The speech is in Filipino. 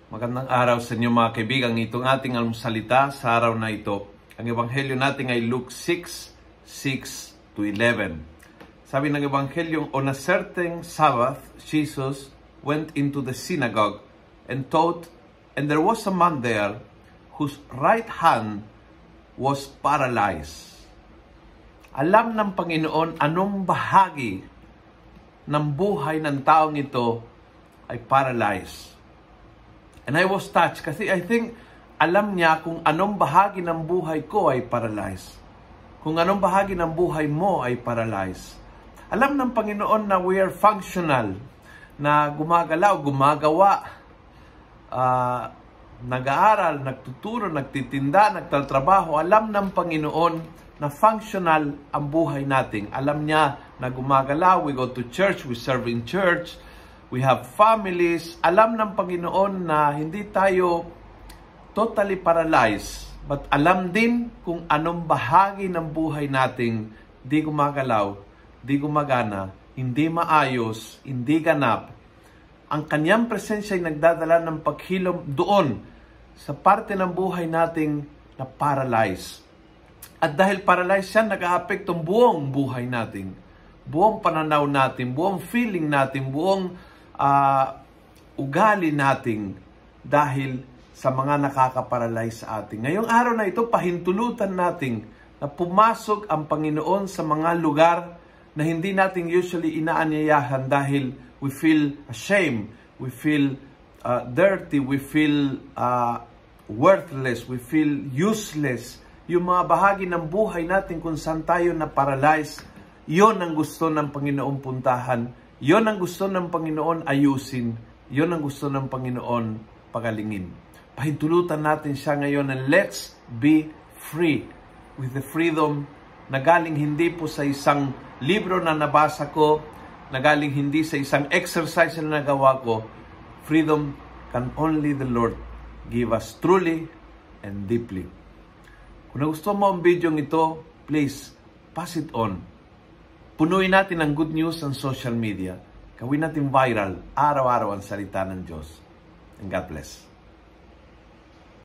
Magandang araw sa inyo mga kaibigan. Itong ating almusalita sa araw na ito. Ang ebanghelyo natin ay Luke 6:6-11. Sabi ng ebanghelyo, on a certain Sabbath, Jesus went into the synagogue and taught, and there was a man there whose right hand was paralyzed. Alam ng Panginoon anong bahagi ng buhay ng taong ito ay paralyzed. And I was touched kasi I think alam niya kung anong bahagi ng buhay ko ay paralyzed. Kung anong bahagi ng buhay mo ay paralyzed. Alam ng Panginoon na we are functional, na gumagalaw, gumagawa, nag-aaral, nagtuturo, nagtitinda, nagtatrabaho. Alam ng Panginoon na functional ang buhay natin. Alam niya na gumagalaw, we go to church, we serve in church, we have families. Alam ng Panginoon na hindi tayo totally paralyzed. But alam din kung anong bahagi ng buhay nating di gumagalaw, di gumagana, hindi maayos, hindi ganap. Ang kanyang presensya ay nagdadala ng paghilom doon sa parte ng buhay nating na paralyzed. At dahil paralyzed siya, nag-aapekto ang buong buhay natin. Buong pananaw natin, buong feeling natin, buong ugali natin dahil sa mga nakakaparalyze sa atin. Ngayong araw na ito, pahintulutan natin na pumasok ang Panginoon sa mga lugar na hindi natin usually inaanyayahan dahil we feel ashamed, we feel dirty, we feel worthless, we feel useless. Yung mga bahagi ng buhay natin kung saan tayo na paralyze, yon ang gusto ng Panginoon puntahan. Yon ang gusto ng Panginoon ayusin. Yon ang gusto ng Panginoon pagalingin. Pahintulutan natin siya ngayon and let's be free with the freedom na galing hindi po sa isang libro na nabasa ko, na galing hindi sa isang exercise na nagawa ko. Freedom can only the Lord give us truly and deeply. Kung nagustuhan mo ang video ito, please pass it on. Punuin natin ang good news sa social media. Gawin natin viral, araw-araw ang salita ng Diyos. And God bless.